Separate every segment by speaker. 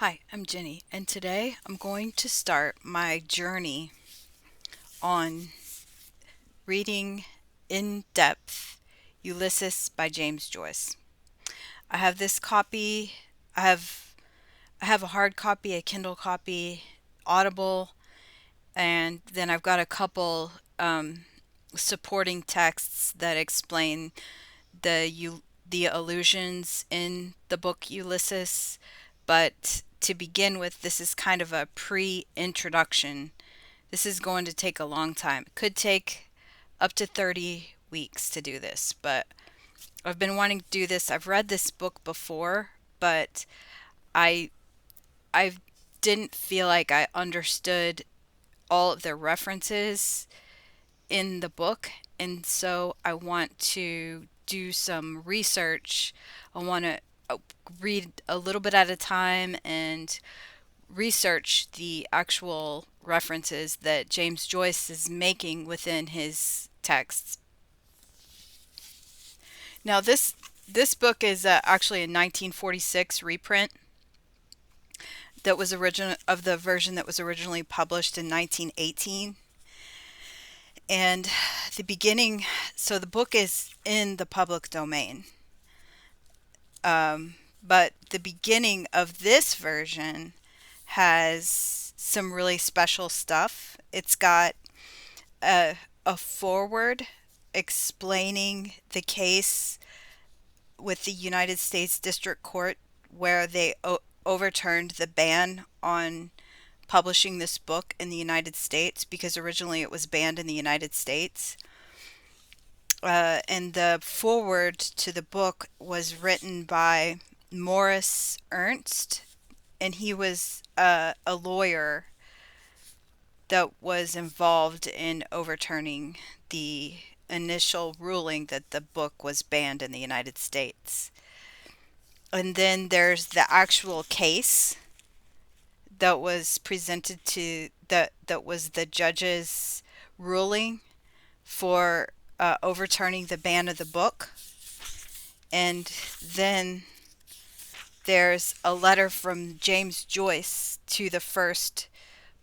Speaker 1: Hi, I'm Jenny, and today I'm going to start my journey on reading in depth Ulysses by James Joyce. I have this copy. I have I have a hard copy, a Kindle copy, Audible, and then I've got a couple supporting texts that explain the allusions in the book Ulysses. But to begin with, this is kind of a pre-introduction. This is going to take a long time. It could take up to 30 weeks to do this, but I've been wanting to do this. I've read this book before, but I I didn't feel like I understood all of the references in the book, and so I want to do some research. I want to read a little bit at a time and research the actual references that James Joyce is making within his texts. Now, this book is actually a 1946 reprint that was original of the version that was originally published in 1918. And the beginning, so the book is in the public domain. But the beginning of this version has some really special stuff. It's got a forward explaining the case with the United States District Court where they overturned the ban on publishing this book in the United States because originally it was banned in the United States. And the forward to the book was written by Morris Ernst, and he was a lawyer that was involved in overturning the initial ruling that the book was banned in the United States. And then there's the actual case that was presented to that was the judge's ruling for overturning the ban of the book. And then there's a letter from James Joyce to the first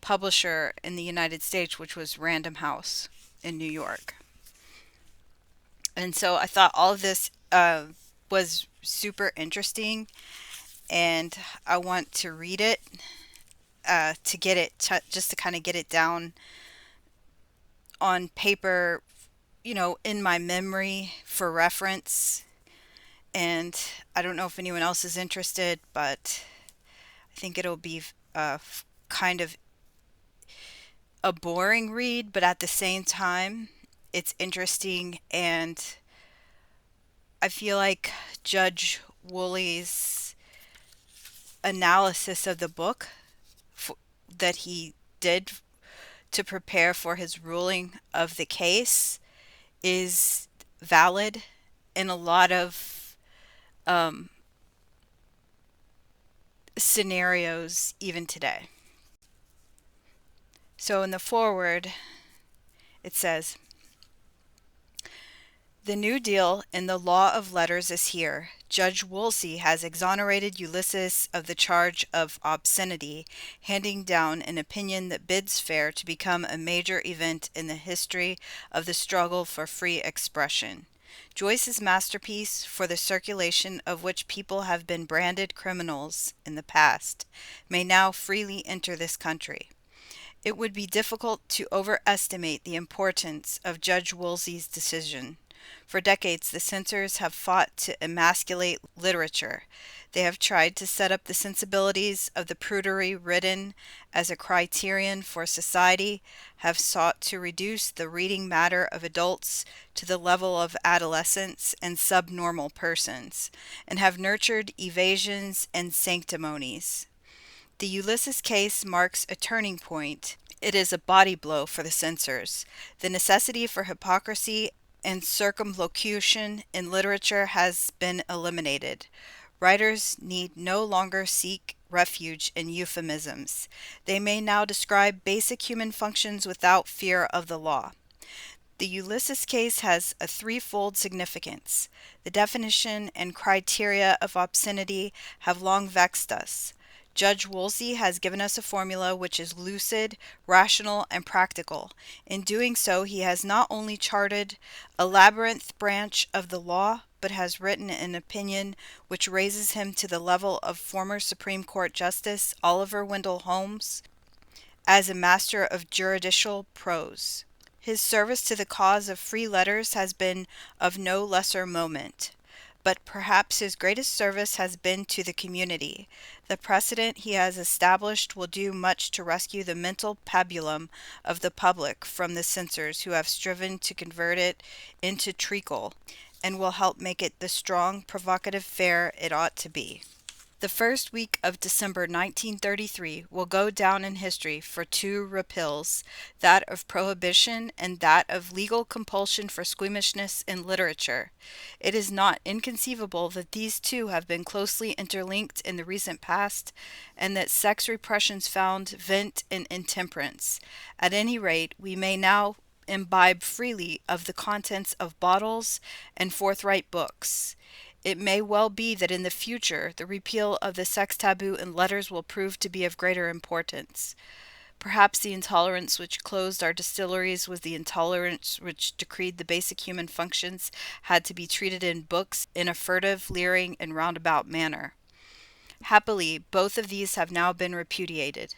Speaker 1: publisher in the United States, which was Random House in New York. And so I thought all of this was super interesting, and I want to read it to get it just to kind of get it down on paper, in my memory for reference. And I don't know if anyone else is interested, but I think it'll be kind of a boring read, but at the same time, it's interesting. And I feel like Judge Woolley's analysis of the book that he did to prepare for his ruling of the case is valid in a lot of scenarios even today. So in the foreword, it says, "The New Deal in the law of letters is here. Judge Woolsey has exonerated Ulysses of the charge of obscenity, handing down an opinion that bids fair to become a major event in the history of the struggle for free expression. Joyce's masterpiece, for the circulation of which people have been branded criminals in the past, may now freely enter this country. It would be difficult to overestimate the importance of Judge Woolsey's decision. For decades, the censors have fought to emasculate literature. They have tried to set up the sensibilities of the prudery ridden as a criterion for society, have sought to reduce the reading matter of adults to the level of adolescents and subnormal persons, and have nurtured evasions and sanctimonies. The Ulysses case marks a turning point. It is a body blow for the censors. The necessity for hypocrisy and circumlocution in literature has been eliminated. Writers need no longer seek refuge in euphemisms. They may now describe basic human functions without fear of the law. The Ulysses case has a threefold significance. The definition and criteria of obscenity have long vexed us. Judge Woolsey has given us a formula which is lucid, rational, and practical. In doing so, he has not only charted a labyrinth branch of the law, but has written an opinion which raises him to the level of former Supreme Court Justice Oliver Wendell Holmes as a master of juridical prose. His service to the cause of free letters has been of no lesser moment. But perhaps his greatest service has been to the community. The precedent he has established will do much to rescue the mental pabulum of the public from the censors who have striven to convert it into treacle, and will help make it the strong, provocative fare it ought to be. The first week of December 1933 will go down in history for two repeals, that of prohibition and that of legal compulsion for squeamishness in literature. It is not inconceivable that these two have been closely interlinked in the recent past, and that sex repressions found vent in intemperance. At any rate, we may now imbibe freely of the contents of bottles and forthright books. It may well be that in the future the repeal of the sex taboo in letters will prove to be of greater importance. Perhaps the intolerance which closed our distilleries was the intolerance which decreed the basic human functions had to be treated in books in a furtive, leering, and roundabout manner. Happily, both of these have now been repudiated.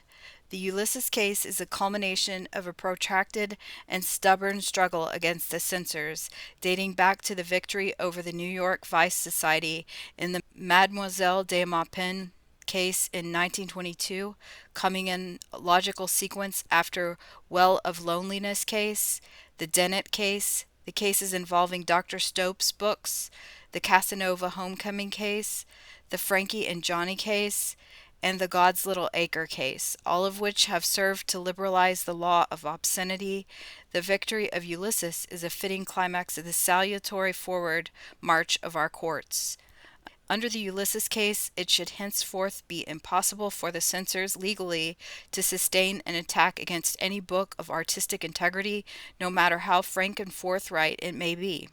Speaker 1: The Ulysses case is a culmination of a protracted and stubborn struggle against the censors, dating back to the victory over the New York Vice Society in the Mademoiselle de Maupin case in 1922, coming in logical sequence after Well of Loneliness case, the Dennett case, the cases involving Dr. Stopes' books, the Casanova Homecoming case, the Frankie and Johnny case, and the God's Little Acre case, all of which have served to liberalize the law of obscenity. The victory of Ulysses is a fitting climax of the salutary forward march of our courts. Under the Ulysses case, it should henceforth be impossible for the censors legally to sustain an attack against any book of artistic integrity, no matter how frank and forthright it may be.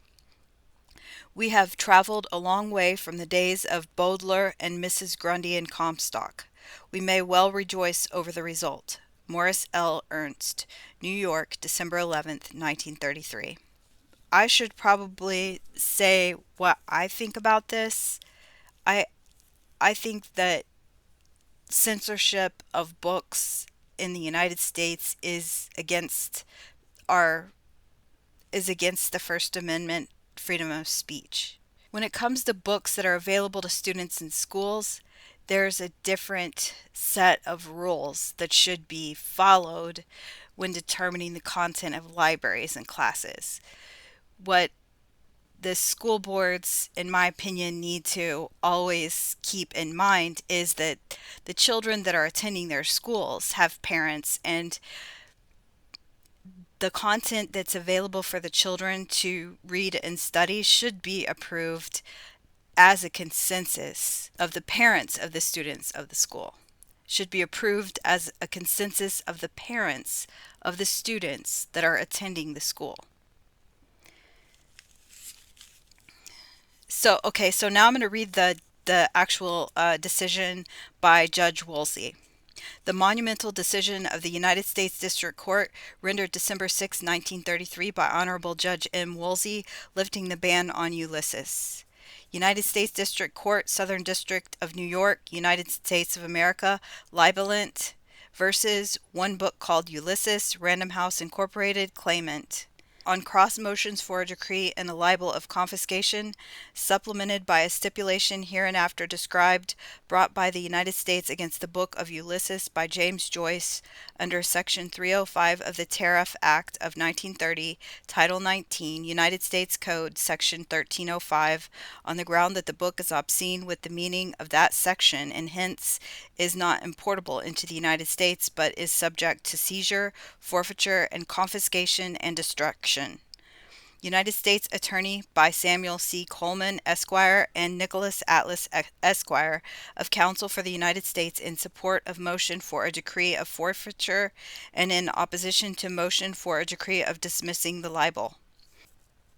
Speaker 1: We have traveled a long way from the days of Baudelaire and Mrs. Grundy and Comstock. We may well rejoice over the result. Morris L. Ernst, New York, December 11th, 1933. I should probably say what I think about this. I I think that censorship of books in the United States our is against the First Amendment freedom of speech. When it comes to books that are available to students in schools, there's a different set of rules that should be followed when determining the content of libraries and classes. What the school boards, in my opinion, need to always keep in mind is that the children that are attending their schools have parents, and the content that's available for the children to read and study should be approved as a consensus of the parents of the students of the school. Should be approved as a consensus of the parents of the students that are attending the school. So now I'm going to read the actual decision by Judge Woolsey. The monumental decision of the United States District Court, rendered December 6, 1933, by Honorable Judge M. Woolsey, lifting the ban on Ulysses. United States District Court, Southern District of New York, United States of America, Libelant versus one book called Ulysses, Random House Incorporated, claimant. On cross motions for a decree and a libel of confiscation, supplemented by a stipulation hereinafter described, brought by the United States against the Book of Ulysses by James Joyce under Section 305 of the Tariff Act of 1930, Title 19, United States Code, Section 1305, on the ground that the book is obscene with the meaning of that section and hence is not importable into the United States, but is subject to seizure, forfeiture, and confiscation and destruction. United States Attorney by Samuel C. Coleman, Esquire, and Nicholas Atlas, Esquire, of Counsel for the United States, in support of motion for a decree of forfeiture and in opposition to motion for a decree of dismissing the libel.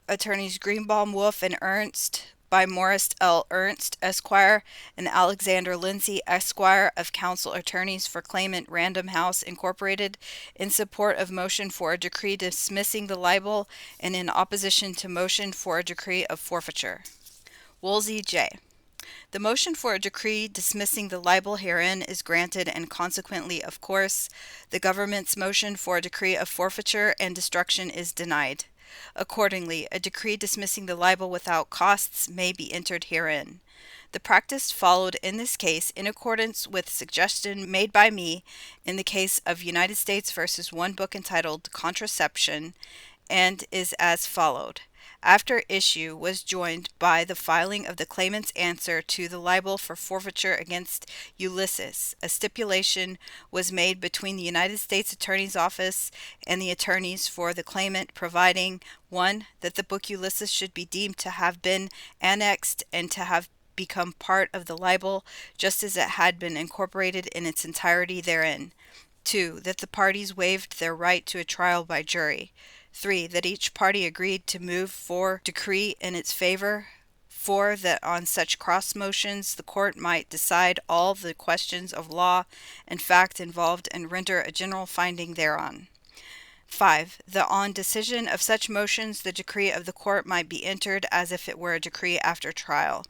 Speaker 1: Attorneys Greenbaum, Wolf, and Ernst, by Morris L. Ernst, Esquire, and Alexander Lindsay, Esquire, of Counsel Attorneys for Claimant Random House, Incorporated, in support of motion for a decree dismissing the libel and in opposition to motion for a decree of forfeiture. Woolsey J. The motion for a decree dismissing the libel herein is granted, and consequently, of course, the government's motion for a decree of forfeiture and destruction is denied. Accordingly, a decree dismissing the libel without costs may be entered herein. The practice followed in this case in accordance with suggestion made by me in the case of United States versus one book entitled Contraception, and is as followed. After issue was joined by the filing of the claimant's answer to the libel for forfeiture against Ulysses, a stipulation was made between the United States Attorney's Office and the attorneys for the claimant, providing 1. That the book Ulysses should be deemed to have been annexed and to have become part of the libel, just as it had been incorporated in its entirety therein. 2. That the parties waived their right to a trial by jury. 3. That each party agreed to move for decree in its favor. 4. That on such cross motions the court might decide all the questions of law and fact involved and render a general finding thereon. 5. That on decision of such motions the decree of the court might be entered as if it were a decree after trial.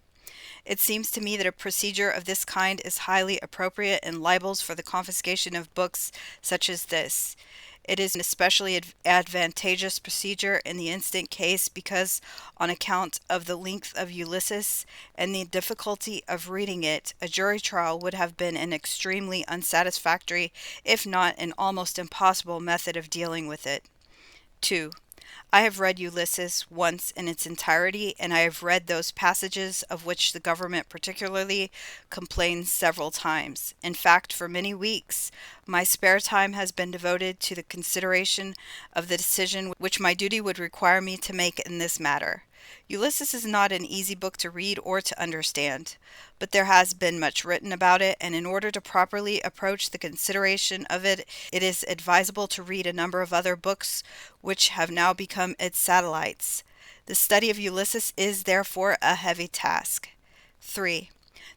Speaker 1: It seems to me that a procedure of this kind is highly appropriate in libels for the confiscation of books such as this. It is an especially advantageous procedure in the instant case because, on account of the length of Ulysses and the difficulty of reading it, a jury trial would have been an extremely unsatisfactory, if not an almost impossible method of dealing with it. 2. I have read Ulysses once in its entirety, and I have read those passages of which the government particularly complains several times. In fact, for many weeks, my spare time has been devoted to the consideration of the decision which my duty would require me to make in this matter. Ulysses is not an easy book to read or to understand, but there has been much written about it, and in order to properly approach the consideration of it, it is advisable to read a number of other books which have now become its satellites. The study of Ulysses is, therefore, a heavy task. 3.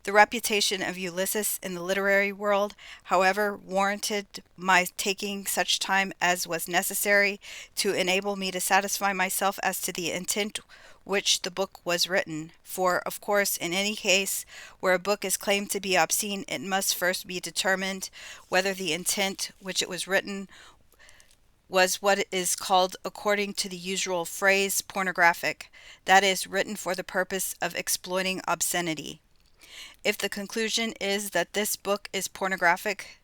Speaker 1: The reputation of Ulysses in the literary world, however, warranted my taking such time as was necessary to enable me to satisfy myself as to the intent which the book was written, for, of course, in any case where a book is claimed to be obscene, it must first be determined whether the intent which it was written was what is called, according to the usual phrase, pornographic, that is, written for the purpose of exploiting obscenity. If the conclusion is that this book is pornographic,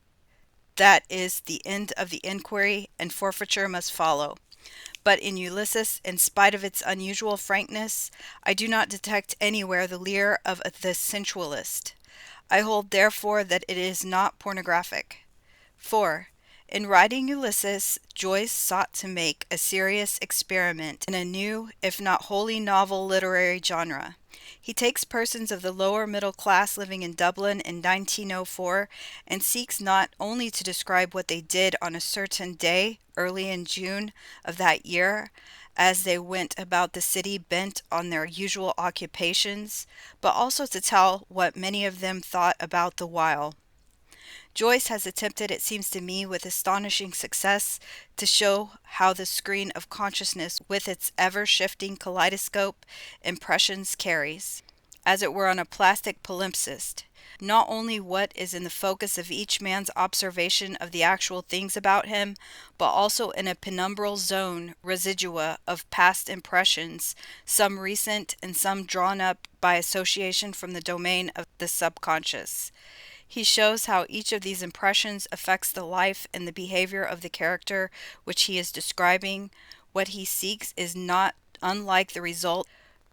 Speaker 1: that is the end of the inquiry, and forfeiture must follow. But in Ulysses, in spite of its unusual frankness, I do not detect anywhere the leer of the sensualist. I hold, therefore, that it is not pornographic. 4. In writing Ulysses, Joyce sought to make a serious experiment in a new, if not wholly novel literary genre. He takes persons of the lower middle class living in Dublin in 1904 and seeks not only to describe what they did on a certain day, early in June of that year, as they went about the city bent on their usual occupations, but also to tell what many of them thought about the while. Joyce has attempted, it seems to me, with astonishing success, to show how the screen of consciousness, with its ever-shifting kaleidoscope impressions, carries, as it were on a plastic palimpsest, not only what is in the focus of each man's observation of the actual things about him, but also in a penumbral zone residua of past impressions, some recent and some drawn up by association from the domain of the subconscious. He shows how each of these impressions affects the life and the behavior of the character which he is describing. What he seeks is not unlike the result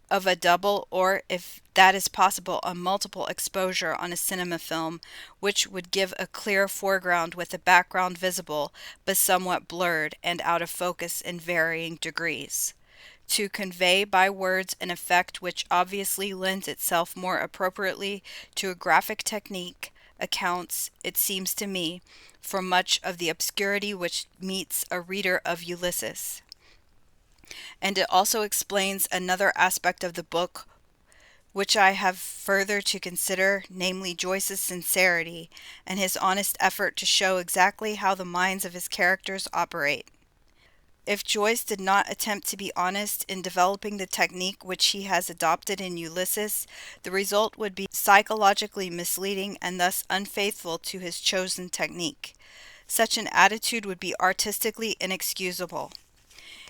Speaker 1: of a double, or, if that is possible, a multiple exposure on a cinema film, which would give a clear foreground with a background visible, but somewhat blurred and out of focus in varying degrees. To convey by words an effect which obviously lends itself more appropriately to a graphic technique accounts, it seems to me, for much of the obscurity which meets a reader of Ulysses. And it also explains another aspect of the book which I have further to consider, namely Joyce's sincerity and his honest effort to show exactly how the minds of his characters operate. If Joyce did not attempt to be honest in developing the technique which he has adopted in Ulysses, the result would be psychologically misleading and thus unfaithful to his chosen technique. Such an attitude would be artistically inexcusable.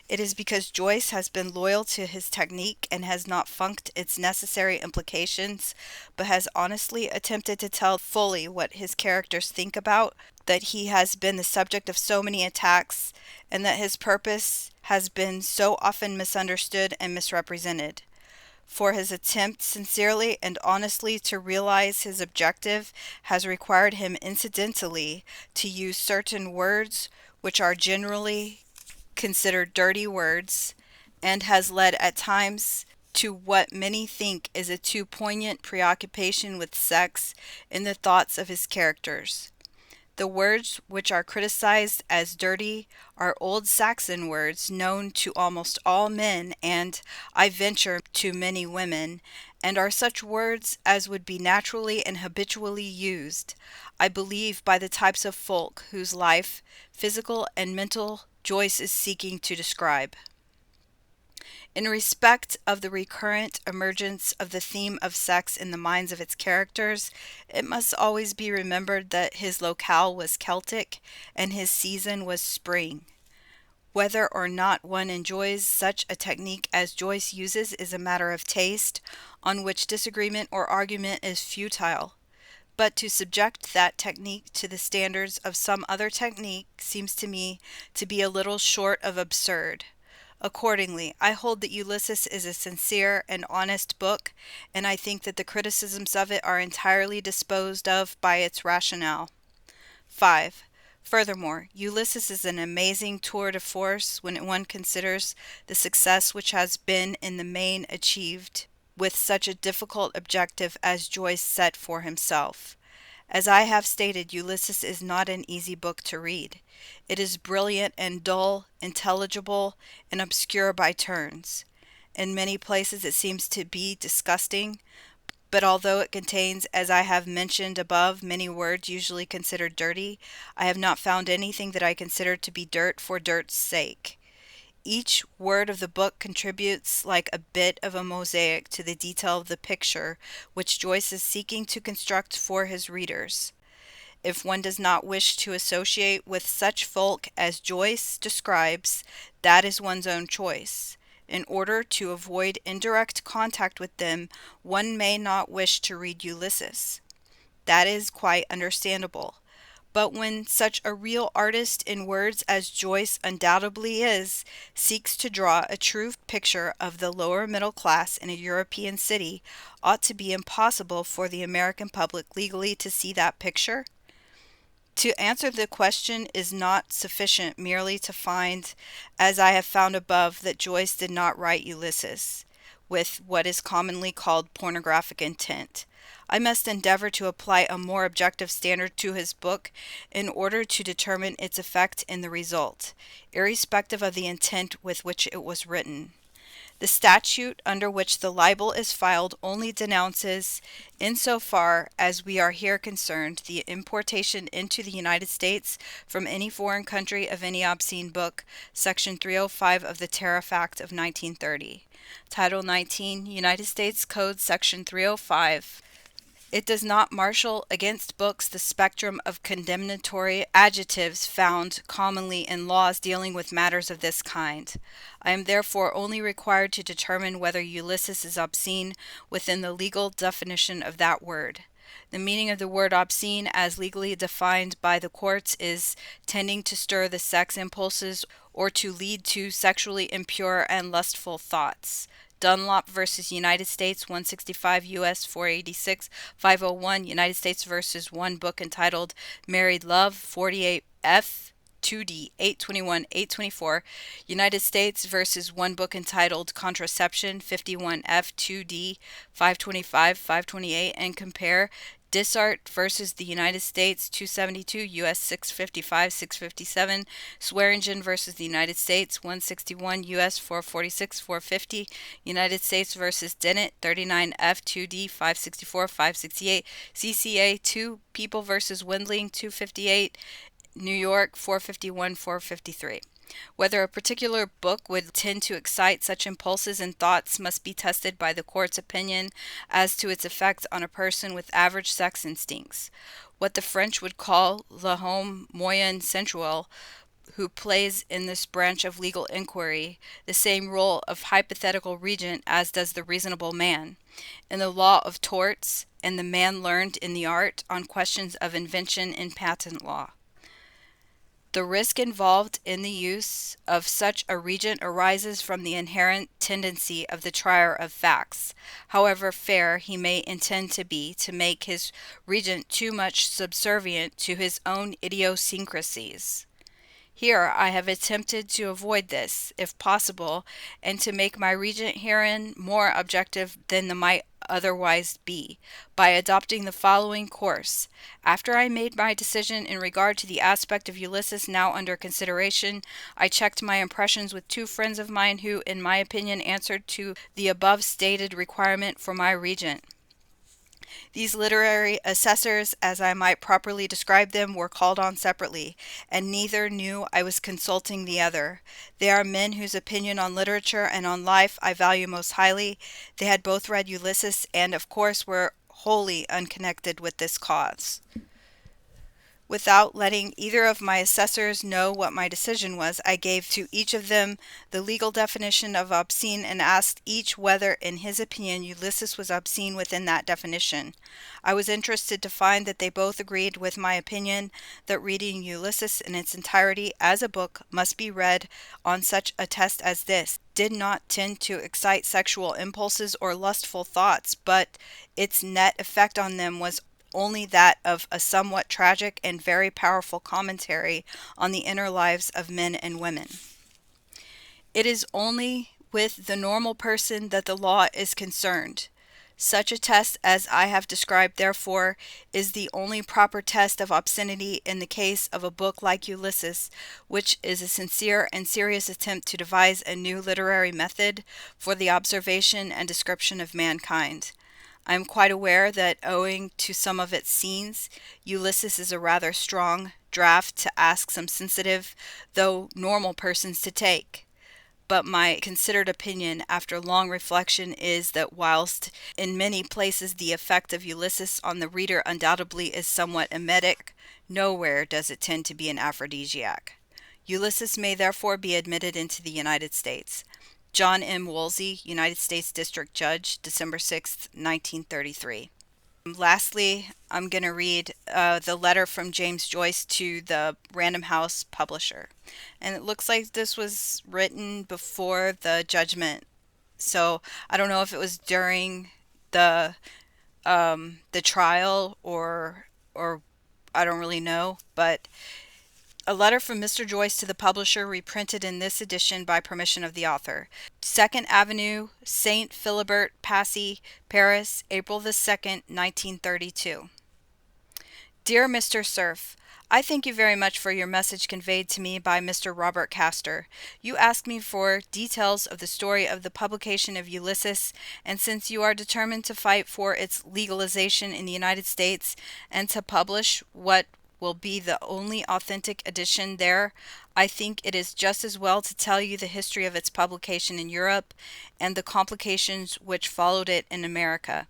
Speaker 1: It is because Joyce has been loyal to his technique and has not funked its necessary implications, but has honestly attempted to tell fully what his characters think about, that he has been the subject of so many attacks, and that his purpose has been so often misunderstood and misrepresented. For his attempt sincerely and honestly to realize his objective has required him incidentally to use certain words which are generally considered dirty words, and has led at times to what many think is a too poignant preoccupation with sex in the thoughts of his characters. The words which are criticized as dirty are old Saxon words known to almost all men and, I venture, to many women, and are such words as would be naturally and habitually used, I believe, by the types of folk whose life, physical and mental, Joyce is seeking to describe. In respect of the recurrent emergence of the theme of sex in the minds of its characters, it must always be remembered that his locale was Celtic and his season was spring. Whether or not one enjoys such a technique as Joyce uses is a matter of taste, on which disagreement or argument is futile. But to subject that technique to the standards of some other technique seems to me to be a little short of absurd. Accordingly, I hold that Ulysses is a sincere and honest book, and I think that the criticisms of it are entirely disposed of by its rationale. 5. Furthermore, Ulysses is an amazing tour de force when one considers the success which has been in the main achieved with such a difficult objective as Joyce set for himself. As I have stated, Ulysses is not an easy book to read. It is brilliant and dull, intelligible and obscure by turns. In many places it seems to be disgusting, but although it contains, as I have mentioned above, many words usually considered dirty, I have not found anything that I consider to be dirt for dirt's sake. Each word of the book contributes like a bit of a mosaic to the detail of the picture which Joyce is seeking to construct for his readers. If one does not wish to associate with such folk as Joyce describes, that is one's own choice. In order to avoid indirect contact with them, one may not wish to read Ulysses. That is quite understandable. But when such a real artist in words as Joyce undoubtedly is, seeks to draw a true picture of the lower middle class in a European city, ought to be impossible for the American public legally to see that picture? To answer the question is not sufficient merely to find, as I have found above, that Joyce did not write Ulysses with what is commonly called pornographic intent. I must endeavor to apply a more objective standard to his book in order to determine its effect in the result, irrespective of the intent with which it was written. The statute under which the libel is filed only denounces, insofar as we are here concerned, the importation into the United States from any foreign country of any obscene book, Section 305 of the Tariff Act of 1930. Title 19, United States Code, Section 305. It does not marshal against books the spectrum of condemnatory adjectives found commonly in laws dealing with matters of this kind. I am therefore only required to determine whether Ulysses is obscene within the legal definition of that word. The meaning of the word obscene as legally defined by the courts is tending to stir the sex impulses or to lead to sexually impure and lustful thoughts. Dunlop versus United States, 165 U.S. 486, 501, United States versus one book entitled Married Love, 48 F. 2D, 821, 824, United States versus one book entitled Contraception, 51 F. 2D, 525, 528, and compare Dishart versus the United States, 272, U.S. 655, 657. Swearingen versus the United States, 161, U.S. 446, 450. United States versus Dennett, 39 F 2D, 564, 568. CCA 2, People versus Windling, 258. New York, 451, 453. Whether a particular book would tend to excite such impulses and thoughts must be tested by the court's opinion as to its effect on a person with average sex instincts. What the French would call l'homme moyen sensuel, who plays in this branch of legal inquiry the same role of hypothetical regent as does the reasonable man. In the law of torts, and the man learned in the art on questions of invention in patent law. The risk involved in the use of such a regent arises from the inherent tendency of the trier of facts, however fair he may intend to be, to make his regent too much subservient to his own idiosyncrasies. Here I have attempted to avoid this, if possible, and to make my regent herein more objective than the might otherwise be, by adopting the following course. After I made my decision in regard to the aspect of Ulysses now under consideration, I checked my impressions with two friends of mine who, in my opinion, answered to the above stated requirement for my regent. These literary assessors, as I might properly describe them, were called on separately, and neither knew I was consulting the other. They are men whose opinion on literature and on life I value most highly. They had both read Ulysses, and of course were wholly unconnected with this cause. Without letting either of my assessors know what my decision was, I gave to each of them the legal definition of obscene and asked each whether, in his opinion, Ulysses was obscene within that definition. I was interested to find that they both agreed with my opinion that reading Ulysses in its entirety as a book must be read on such a test as this did not tend to excite sexual impulses or lustful thoughts, but its net effect on them was only that of a somewhat tragic and very powerful commentary on the inner lives of men and women. It is only with the normal person that the law is concerned. Such a test as I have described, therefore, is the only proper test of obscenity in the case of a book like Ulysses, which is a sincere and serious attempt to devise a new literary method for the observation and description of mankind. I am quite aware that, owing to some of its scenes, Ulysses is a rather strong draught to ask some sensitive, though normal persons to take. But my considered opinion, after long reflection, is that whilst in many places the effect of Ulysses on the reader undoubtedly is somewhat emetic, nowhere does it tend to be an aphrodisiac. Ulysses may therefore be admitted into the United States. John M. Woolsey, United States District Judge, December 6, 1933. Lastly, I'm going to read the letter from James Joyce to the Random House publisher. And it looks like this was written before the judgment. So I don't know if it was during the trial or I don't really know, but a letter from Mr. Joyce to the publisher, reprinted in this edition by permission of the author. 2nd Avenue, St. Philibert, Passy, Paris, April the 2nd, 1932. Dear Mr. Cerf, I thank you very much for your message conveyed to me by Mr. Robert Castor. You asked me for details of the story of the publication of Ulysses, and since you are determined to fight for its legalization in the United States and to publish what will be the only authentic edition there, I think it is just as well to tell you the history of its publication in Europe and the complications which followed it in America,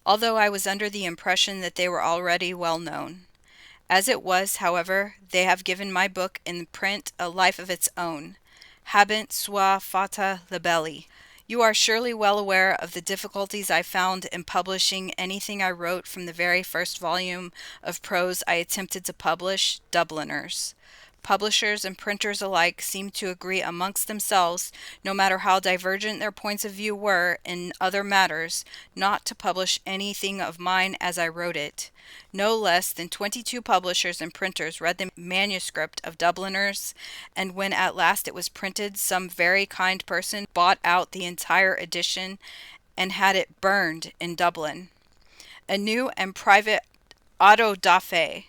Speaker 1: although I was under the impression that they were already well known. As it was, however, they have given my book in print a life of its own. Habent sua fata libelli. You are surely well aware of the difficulties I found in publishing anything I wrote from the very first volume of prose I attempted to publish, Dubliners. Publishers and printers alike seemed to agree amongst themselves, no matter how divergent their points of view were in other matters, not to publish anything of mine as I wrote it. No less than 22 publishers and printers read the manuscript of Dubliners, and when at last it was printed, some very kind person bought out the entire edition and had it burned in Dublin. A new and private auto da fe.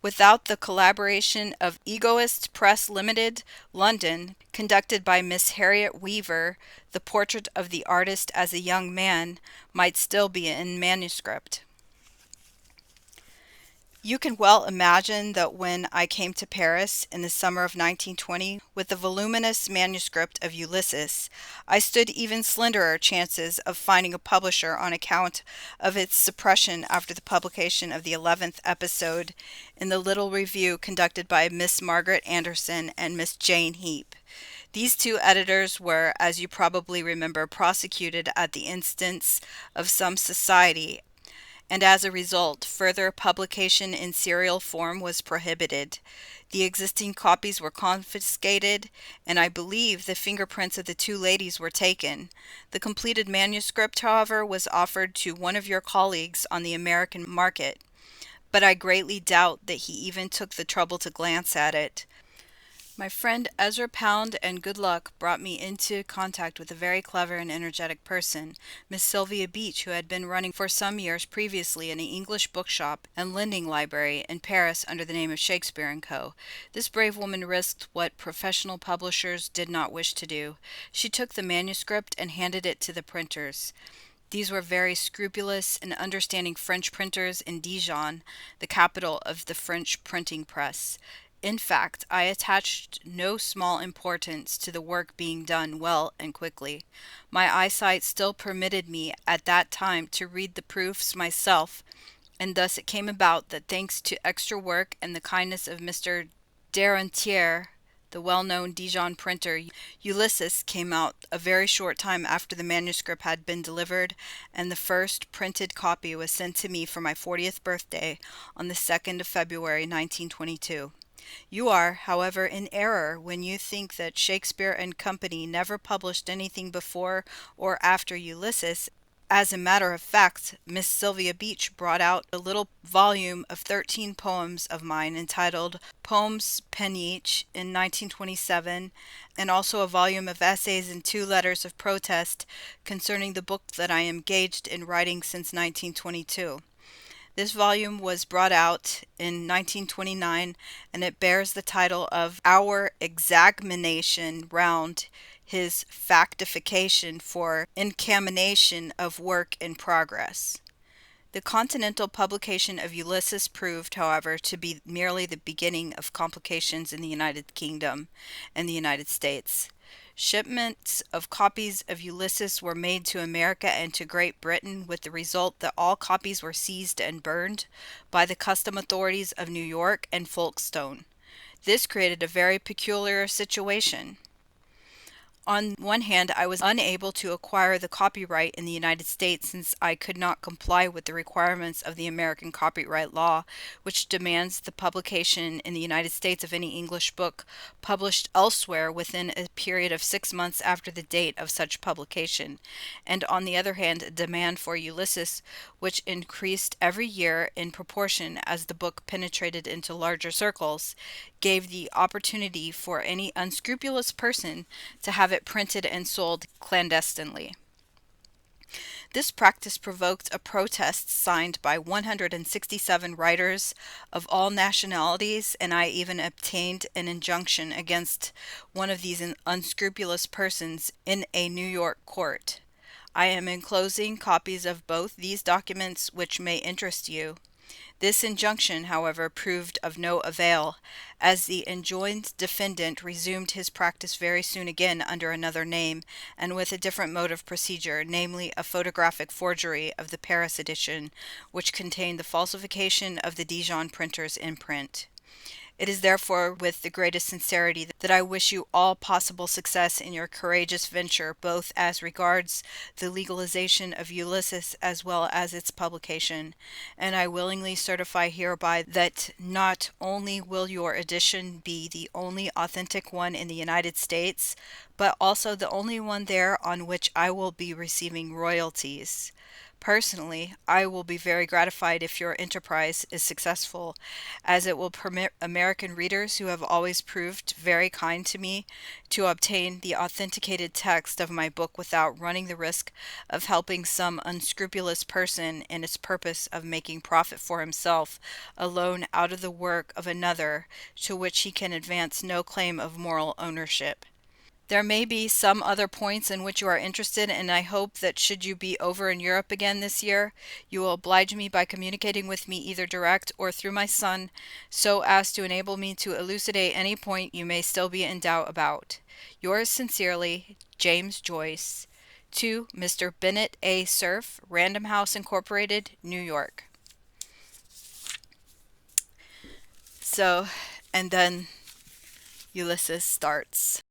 Speaker 1: Without the collaboration of Egoist Press Limited, London, conducted by Miss Harriet Weaver, the portrait of the artist as a young man might still be in manuscript. You can well imagine that when I came to Paris in the summer of 1920 with the voluminous manuscript of Ulysses, I stood even slenderer chances of finding a publisher on account of its suppression after the publication of the 11th episode in the little review conducted by Miss Margaret Anderson and Miss Jane Heap. These two editors were, as you probably remember, prosecuted at the instance of some society, and as a result, further publication in serial form was prohibited. The existing copies were confiscated, and I believe the fingerprints of the two ladies were taken. The completed manuscript, however, was offered to one of your colleagues on the American market, but I greatly doubt that he even took the trouble to glance at it. My friend Ezra Pound and good luck brought me into contact with a very clever and energetic person, Miss Sylvia Beach, who had been running for some years previously an English bookshop and lending library in Paris under the name of Shakespeare & Co. This brave woman risked what professional publishers did not wish to do. She took the manuscript and handed it to the printers. These were very scrupulous and understanding French printers in Dijon, the capital of the French printing press. In fact, I attached no small importance to the work being done well and quickly. My eyesight still permitted me at that time to read the proofs myself, and thus it came about that thanks to extra work and the kindness of Mr. Derentier, the well-known Dijon printer, Ulysses came out a very short time after the manuscript had been delivered, and the first printed copy was sent to me for my 40th birthday on the 2nd of February, 1922. You are, however, in error when you think that Shakespeare and Company never published anything before or after Ulysses. As a matter of fact, Miss Sylvia Beach brought out a little volume of 13 poems of mine entitled Poems Peniche in 1927, and also a volume of essays and 2 letters of protest concerning the book that I am engaged in writing since 1922. This volume was brought out in 1929, and it bears the title of Our Examination Round His Factification for Incamination of Work in Progress. The continental publication of Ulysses proved, however, to be merely the beginning of complications in the United Kingdom and the United States. Shipments of copies of Ulysses were made to America and to Great Britain, with the result that all copies were seized and burned by the custom authorities of New York and Folkestone. This created a very peculiar situation. On one hand, I was unable to acquire the copyright in the United States since I could not comply with the requirements of the American copyright law, which demands the publication in the United States of any English book published elsewhere within a period of 6 months after the date of such publication, and on the other hand, a demand for Ulysses, which increased every year in proportion as the book penetrated into larger circles, gave the opportunity for any unscrupulous person to have it printed and sold clandestinely. This practice provoked a protest signed by 167 writers of all nationalities, and I even obtained an injunction against one of these unscrupulous persons in a New York court. I am enclosing copies of both these documents which may interest you. This injunction, however, proved of no avail, as the enjoined defendant resumed his practice very soon again under another name, and with a different mode of procedure, namely a photographic forgery of the Paris edition, which contained the falsification of the Dijon printer's imprint. It is therefore with the greatest sincerity that I wish you all possible success in your courageous venture, both as regards the legalization of Ulysses as well as its publication, and I willingly certify hereby that not only will your edition be the only authentic one in the United States, but also the only one there on which I will be receiving royalties. Personally, I will be very gratified if your enterprise is successful, as it will permit American readers who have always proved very kind to me to obtain the authenticated text of my book without running the risk of helping some unscrupulous person in its purpose of making profit for himself alone out of the work of another to which he can advance no claim of moral ownership. There may be some other points in which you are interested, and I hope that should you be over in Europe again this year, you will oblige me by communicating with me either direct or through my son, so as to enable me to elucidate any point you may still be in doubt about. Yours sincerely, James Joyce. To Mr. Bennett A. Cerf, Random House Incorporated, New York. So, and then Ulysses starts.